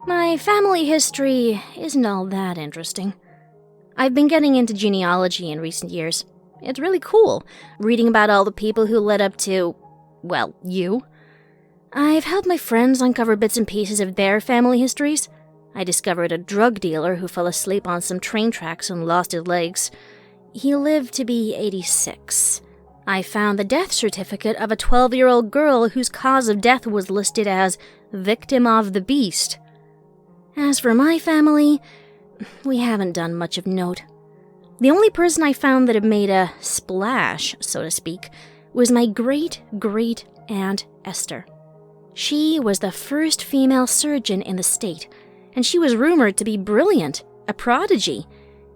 My family history isn't all that interesting. I've been getting into genealogy in recent years. It's really cool, reading about all the people who led up to, well, you. I've helped my friends uncover bits and pieces of their family histories. I discovered a drug dealer who fell asleep on some train tracks and lost his legs. He lived to be 86. I found the death certificate of a 12-year-old girl whose cause of death was listed as victim of the beast. As for my family, we haven't done much of note. The only person I found that had made a splash, so to speak, was my great-great-aunt Esther. She was the first female surgeon in the state, and she was rumored to be brilliant, a prodigy.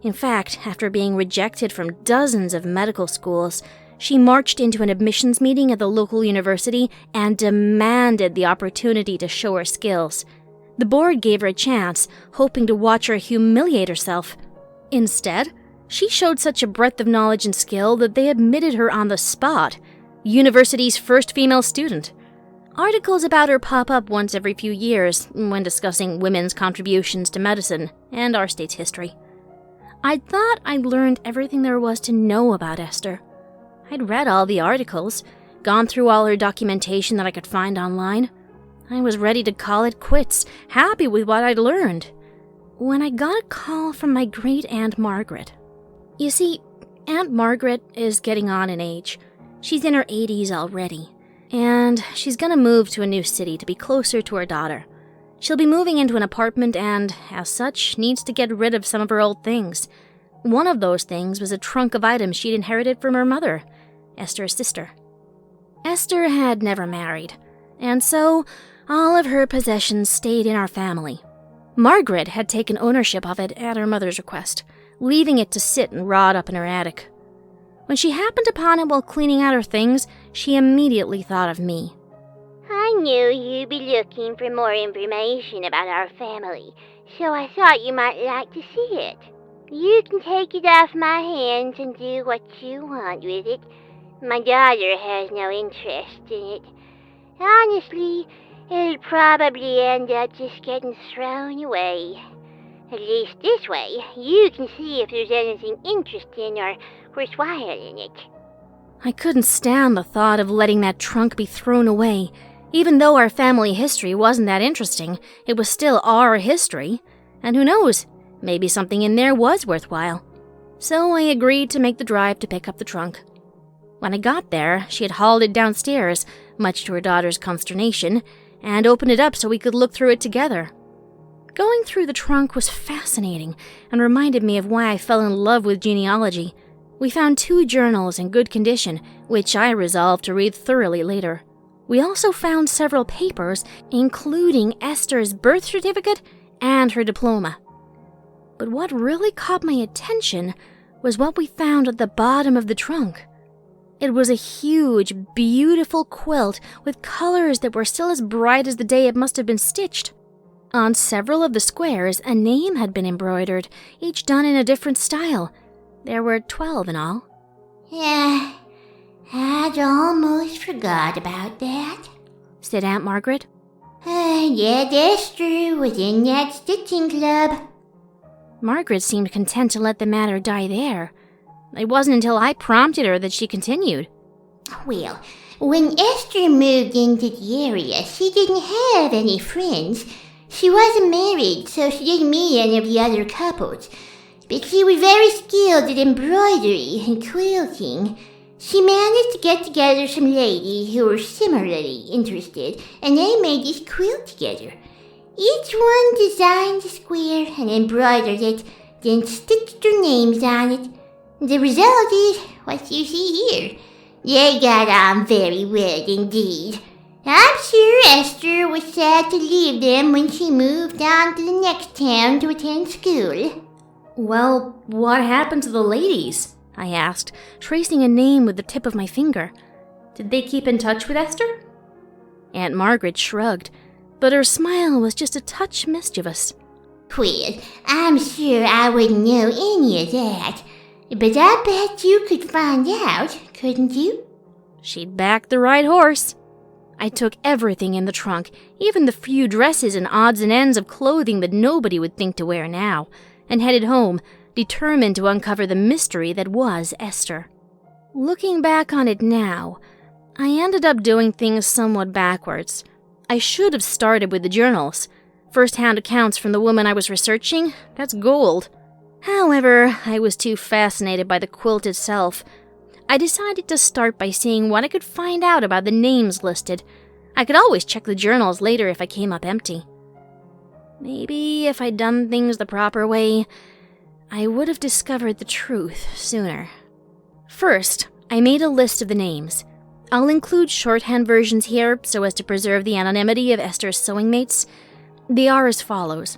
In fact, after being rejected from dozens of medical schools, she marched into an admissions meeting at the local university and demanded the opportunity to show her skills. The board gave her a chance, hoping to watch her humiliate herself. Instead, she showed such a breadth of knowledge and skill that they admitted her on the spot, university's first female student. Articles about her pop up once every few years when discussing women's contributions to medicine and our state's history. I thought I'd learned everything there was to know about Esther. I'd read all the articles, gone through all her documentation that I could find online. I was ready to call it quits, happy with what I'd learned, when I got a call from my great-aunt Margaret. You see, Aunt Margaret is getting on in age. She's in her 80s already, and she's gonna move to a new city to be closer to her daughter. She'll be moving into an apartment and, as such, needs to get rid of some of her old things. One of those things was a trunk of items she'd inherited from her mother, Esther's sister. Esther had never married, and so all of her possessions stayed in our family. Margaret had taken ownership of it at her mother's request, leaving it to sit and rot up in her attic. When she happened upon it while cleaning out her things, she immediately thought of me. I knew you'd be looking for more information about our family, so I thought you might like to see it. You can take it off my hands and do what you want with it. My daughter has no interest in it. Honestly, it'll probably end up just getting thrown away. At least this way, you can see if there's anything interesting or worthwhile in it. I couldn't stand the thought of letting that trunk be thrown away. Even though our family history wasn't that interesting, it was still our history. And who knows, maybe something in there was worthwhile. So I agreed to make the drive to pick up the trunk. When I got there, she had hauled it downstairs, much to her daughter's consternation, and opened it up so we could look through it together. Going through the trunk was fascinating and reminded me of why I fell in love with genealogy. We found 2 journals in good condition, which I resolved to read thoroughly later. We also found several papers, including Esther's birth certificate and her diploma. But what really caught my attention was what we found at the bottom of the trunk. It was a huge, beautiful quilt with colors that were still as bright as the day it must have been stitched. On several of the squares, a name had been embroidered, each done in a different style. There were 12 in all. Yeah, I'd almost forgot about that, said Aunt Margaret. Yeah, Esther was in that stitching club. Margaret seemed content to let the matter die there. It wasn't until I prompted her that she continued. Well, when Esther moved into the area, she didn't have any friends. She wasn't married, so she didn't meet any of the other couples. But she was very skilled at embroidery and quilting. She managed to get together some ladies who were similarly interested, and they made this quilt together. Each one designed a square and embroidered it, then stitched their names on it. The result is what you see here. They got on very well indeed. I'm sure Esther was sad to leave them when she moved on to the next town to attend school. Well, what happened to the ladies? I asked, tracing a name with the tip of my finger. Did they keep in touch with Esther? Aunt Margaret shrugged, but her smile was just a touch mischievous. Well, I'm sure I wouldn't know any of that. But I bet you could find out, couldn't you? She'd backed the right horse. I took everything in the trunk, even the few dresses and odds and ends of clothing that nobody would think to wear now, and headed home, determined to uncover the mystery that was Esther. Looking back on it now, I ended up doing things somewhat backwards. I should have started with the journals. First-hand accounts from the woman I was researching, that's gold. However, I was too fascinated by the quilt itself. I decided to start by seeing what I could find out about the names listed. I could always check the journals later if I came up empty. Maybe if I'd done things the proper way, I would have discovered the truth sooner. First, I made a list of the names. I'll include shorthand versions here so as to preserve the anonymity of Esther's sewing mates. They are as follows: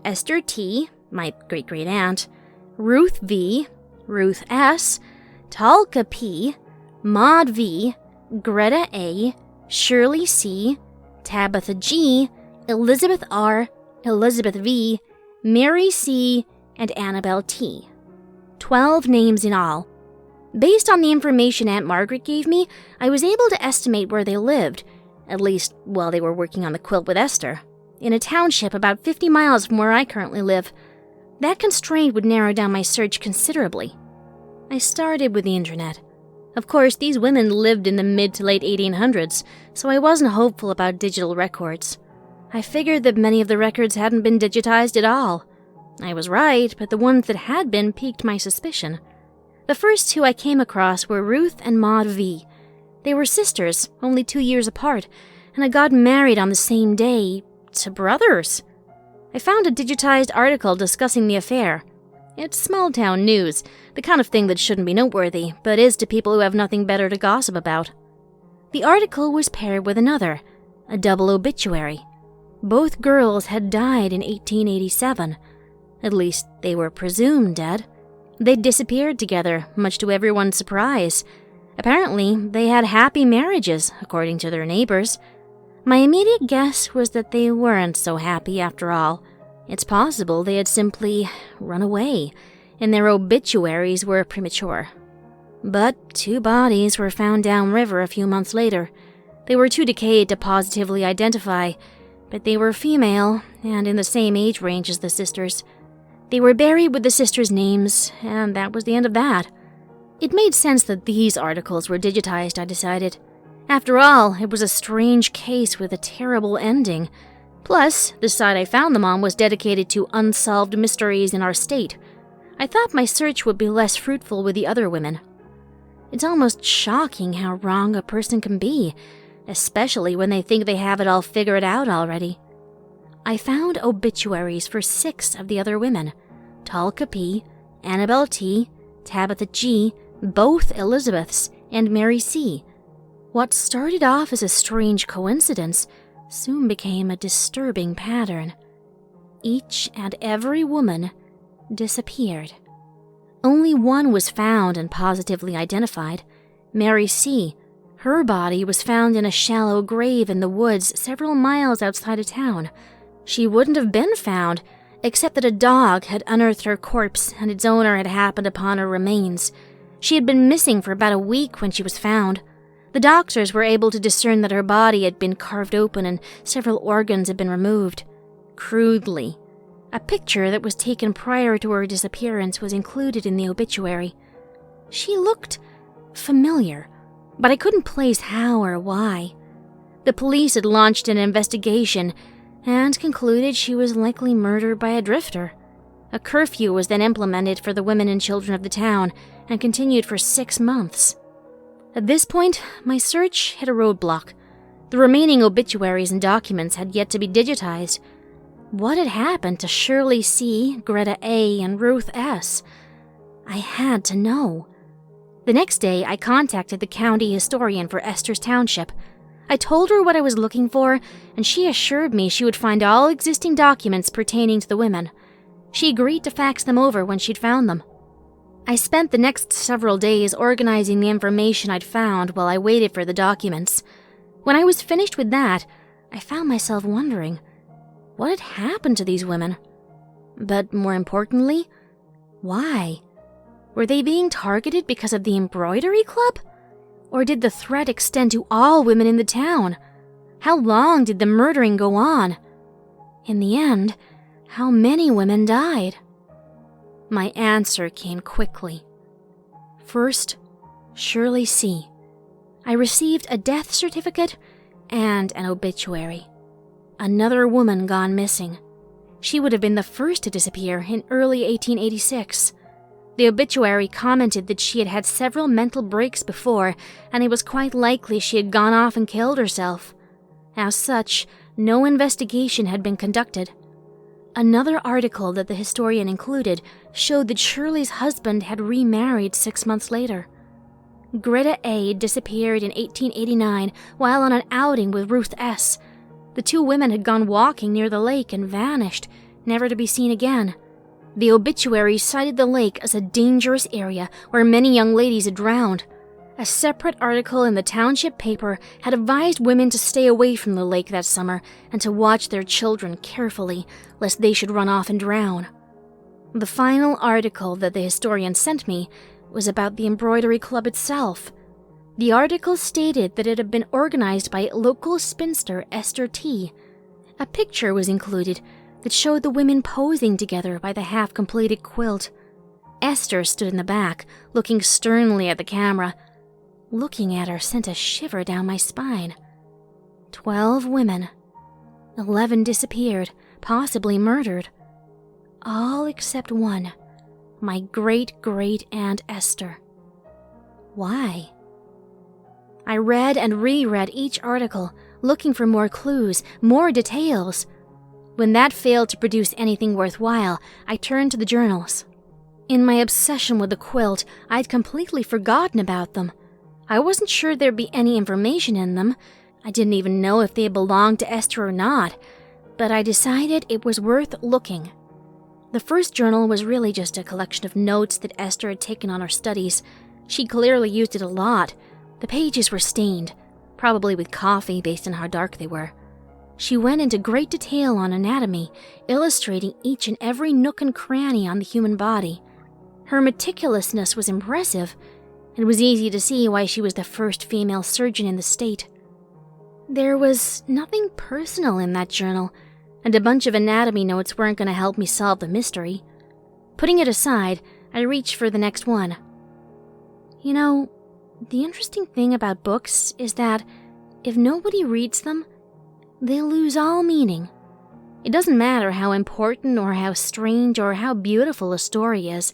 Esther T., my great-great-aunt, Ruth V., Ruth S., Talka P., Maud V., Greta A., Shirley C., Tabitha G., Elizabeth R., Elizabeth V., Mary C., and Annabelle T. 12 names in all. Based on the information Aunt Margaret gave me, I was able to estimate where they lived, at least while they were working on the quilt with Esther, in a township about 50 miles from where I currently live. That constraint would narrow down my search considerably. I started with the internet. Of course, these women lived in the mid to late 1800s, so I wasn't hopeful about digital records. I figured that many of the records hadn't been digitized at all. I was right, but the ones that had been piqued my suspicion. The first two I came across were Ruth and Maud V. They were sisters, only 2 years apart, and had got married on the same day to brothers. I found a digitized article discussing the affair. It's small-town news, the kind of thing that shouldn't be noteworthy, but is to people who have nothing better to gossip about. The article was paired with another, a double obituary. Both girls had died in 1887. At least, they were presumed dead. They'd disappeared together, much to everyone's surprise. Apparently, they had happy marriages, according to their neighbors. My immediate guess was that they weren't so happy after all. It's possible they had simply run away, and their obituaries were premature. But 2 bodies were found downriver a few months later. They were too decayed to positively identify, but they were female and in the same age range as the sisters. They were buried with the sisters' names, and that was the end of that. It made sense that these articles were digitized, I decided. After all, it was a strange case with a terrible ending. Plus, the site I found them on was dedicated to unsolved mysteries in our state. I thought my search would be less fruitful with the other women. It's almost shocking how wrong a person can be, especially when they think they have it all figured out already. I found obituaries for 6 of the other women: Talka P., Annabelle T., Tabitha G., both Elizabeths, and Mary C. What started off as a strange coincidence soon became a disturbing pattern. Each and every woman disappeared. Only one was found and positively identified: Mary C. Her body was found in a shallow grave in the woods several miles outside of town. She wouldn't have been found, except that a dog had unearthed her corpse and its owner had happened upon her remains. She had been missing for about a week when she was found. The doctors were able to discern that her body had been carved open and several organs had been removed. Crudely. A picture that was taken prior to her disappearance was included in the obituary. She looked familiar, but I couldn't place how or why. The police had launched an investigation and concluded she was likely murdered by a drifter. A curfew was then implemented for the women and children of the town and continued for 6 months. At this point, my search hit a roadblock. The remaining obituaries and documents had yet to be digitized. What had happened to Shirley C., Greta A., and Ruth S.? I had to know. The next day, I contacted the county historian for Esther's Township. I told her what I was looking for, and she assured me she would find all existing documents pertaining to the women. She agreed to fax them over when she'd found them. I spent the next several days organizing the information I'd found while I waited for the documents. When I was finished with that, I found myself wondering, what had happened to these women? But more importantly, why? Were they being targeted because of the embroidery club? Or did the threat extend to all women in the town? How long did the murdering go on? In the end, how many women died? My answer came quickly. First, Shirley C. I received a death certificate and an obituary. Another woman gone missing. She would have been the first to disappear in early 1886. The obituary commented that she had had several mental breaks before, and it was quite likely she had gone off and killed herself. As such, no investigation had been conducted. Another article that the historian included showed that Shirley's husband had remarried 6 months later. Greta A. disappeared in 1889 while on an outing with Ruth S. The two women had gone walking near the lake and vanished, never to be seen again. The obituary cited the lake as a dangerous area where many young ladies had drowned. A separate article in the township paper had advised women to stay away from the lake that summer and to watch their children carefully, lest they should run off and drown. The final article that the historian sent me was about the embroidery club itself. The article stated that it had been organized by local spinster Esther T. A picture was included that showed the women posing together by the half-completed quilt. Esther stood in the back, looking sternly at the camera. Looking at her sent a shiver down my spine. 12 women. 11 disappeared, possibly murdered. All except one, my great-great-aunt Esther. Why? I read and reread each article, looking for more clues, more details. When that failed to produce anything worthwhile, I turned to the journals. In my obsession with the quilt, I'd completely forgotten about them. I wasn't sure there'd be any information in them. I didn't even know if they belonged to Esther or not, but I decided it was worth looking. The first journal was really just a collection of notes that Esther had taken on her studies. She clearly used it a lot. The pages were stained, probably with coffee based on how dark they were. She went into great detail on anatomy, illustrating each and every nook and cranny on the human body. Her meticulousness was impressive. It was easy to see why she was the first female surgeon in the state. There was nothing personal in that journal, and a bunch of anatomy notes weren't going to help me solve the mystery. Putting it aside, I reached for the next one. You know, the interesting thing about books is that if nobody reads them, they lose all meaning. It doesn't matter how important or how strange or how beautiful a story is.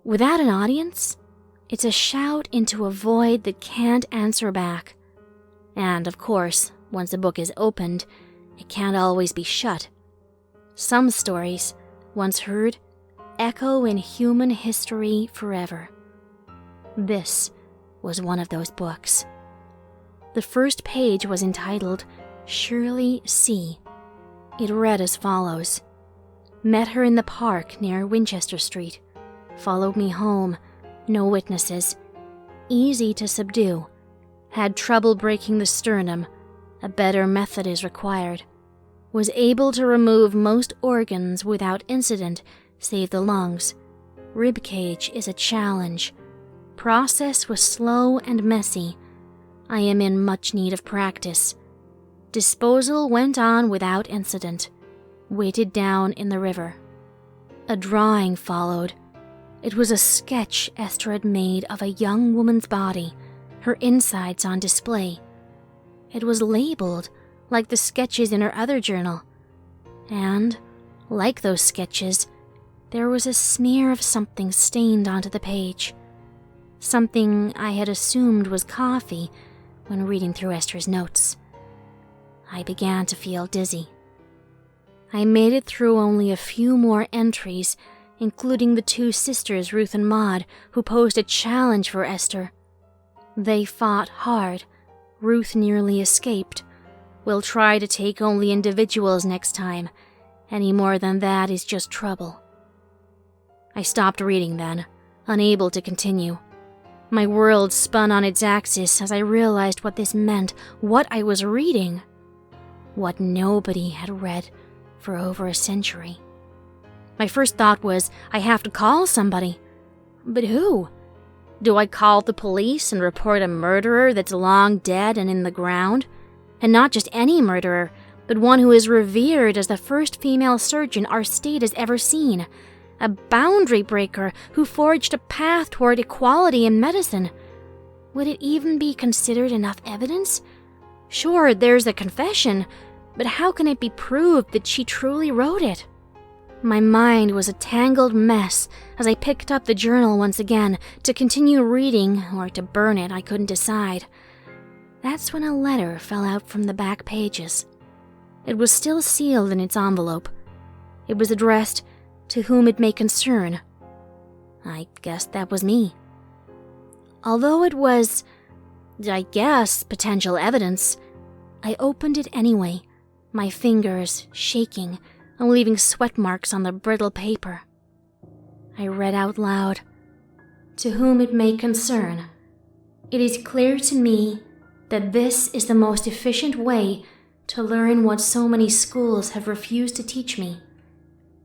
Without an audience, it's a shout into a void that can't answer back. And, of course, once a book is opened, it can't always be shut. Some stories, once heard, echo in human history forever. This was one of those books. The first page was entitled Shirley C. It read as follows. Met her in the park near Winchester Street. Followed me home. No witnesses. Easy to subdue. Had trouble breaking the sternum. A better method is required. Was able to remove most organs without incident, save the lungs. Rib cage is a challenge. Process was slow and messy. I am in much need of practice. Disposal went on without incident. Weighted down in the river. A drawing followed. It was a sketch Esther had made of a young woman's body, her insides on display. It was labeled like the sketches in her other journal. And, like those sketches, there was a smear of something stained onto the page. Something I had assumed was coffee when reading through Esther's notes. I began to feel dizzy. I made it through only a few more entries, including the two sisters, Ruth and Maud, who posed a challenge for Esther. They fought hard. Ruth nearly escaped. We'll try to take only individuals next time. Any more than that is just trouble. I stopped reading then, unable to continue. My world spun on its axis as I realized what this meant, what I was reading. What nobody had read for over a century. My first thought was, I have to call somebody. But who? Do I call the police and report a murderer that's long dead and in the ground? And not just any murderer, but one who is revered as the first female surgeon our state has ever seen. A boundary breaker who forged a path toward equality in medicine. Would it even be considered enough evidence? Sure, there's a confession, but how can it be proved that she truly wrote it? My mind was a tangled mess as I picked up the journal once again to continue reading or to burn it, I couldn't decide. That's when a letter fell out from the back pages. It was still sealed in its envelope. It was addressed, "To whom it may concern." I guess that was me. Although it was, I guess, potential evidence, I opened it anyway, my fingers shaking and leaving sweat marks on the brittle paper. I read out loud, "To whom it may concern, it is clear to me that this is the most efficient way to learn what so many schools have refused to teach me.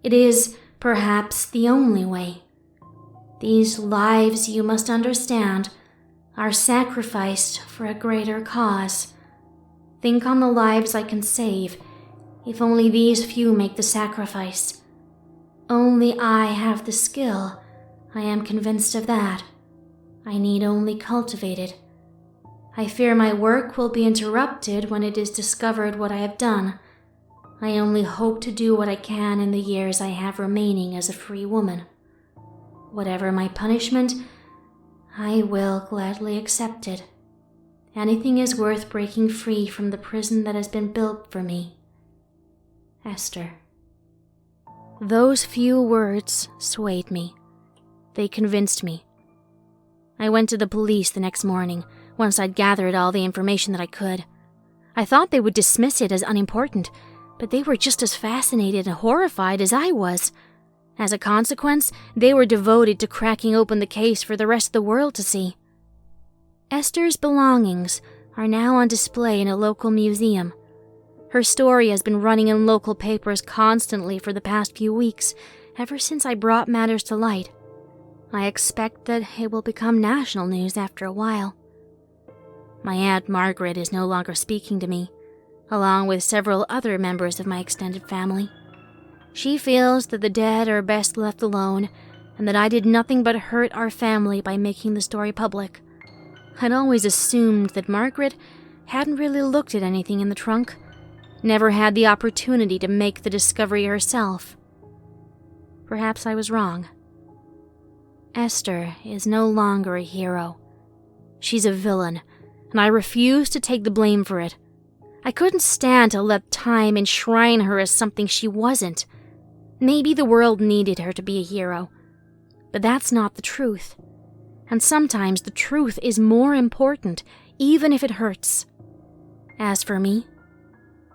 It is, perhaps, the only way. These lives, you must understand, are sacrificed for a greater cause. Think on the lives I can save, if only these few make the sacrifice. Only I have the skill, I am convinced of that. I need only cultivate it. I fear my work will be interrupted when it is discovered what I have done. I only hope to do what I can in the years I have remaining as a free woman. Whatever my punishment, I will gladly accept it. Anything is worth breaking free from the prison that has been built for me. Esther." Those few words swayed me. They convinced me. I went to the police the next morning, once I'd gathered all the information that I could. I thought they would dismiss it as unimportant, but they were just as fascinated and horrified as I was. As a consequence, they were devoted to cracking open the case for the rest of the world to see. Esther's belongings are now on display in a local museum. Her story has been running in local papers constantly for the past few weeks, ever since I brought matters to light. I expect that it will become national news after a while. My Aunt Margaret is no longer speaking to me, along with several other members of my extended family. She feels that the dead are best left alone, and that I did nothing but hurt our family by making the story public. I'd always assumed that Margaret hadn't really looked at anything in the trunk, never had the opportunity to make the discovery herself. Perhaps I was wrong. Esther is no longer a hero. She's a villain, and I refuse to take the blame for it. I couldn't stand to let time enshrine her as something she wasn't. Maybe the world needed her to be a hero, but that's not the truth. And sometimes the truth is more important, even if it hurts. As for me,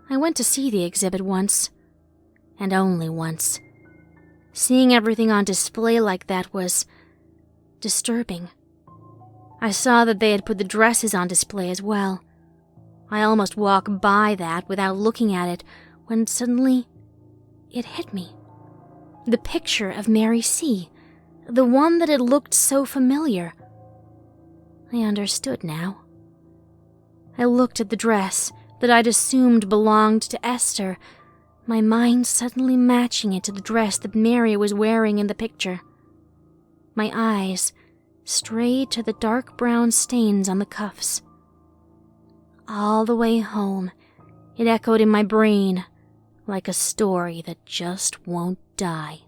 I went to see the exhibit once, and only once. Seeing everything on display like that was disturbing. I saw that they had put the dresses on display as well. I almost walked by that without looking at it when suddenly it hit me. The picture of Mary C., the one that had looked so familiar. I understood now. I looked at the dress that I'd assumed belonged to Esther, my mind suddenly matching it to the dress that Mary was wearing in the picture. My eyes strayed to the dark brown stains on the cuffs. All the way home, it echoed in my brain like a story that just won't die.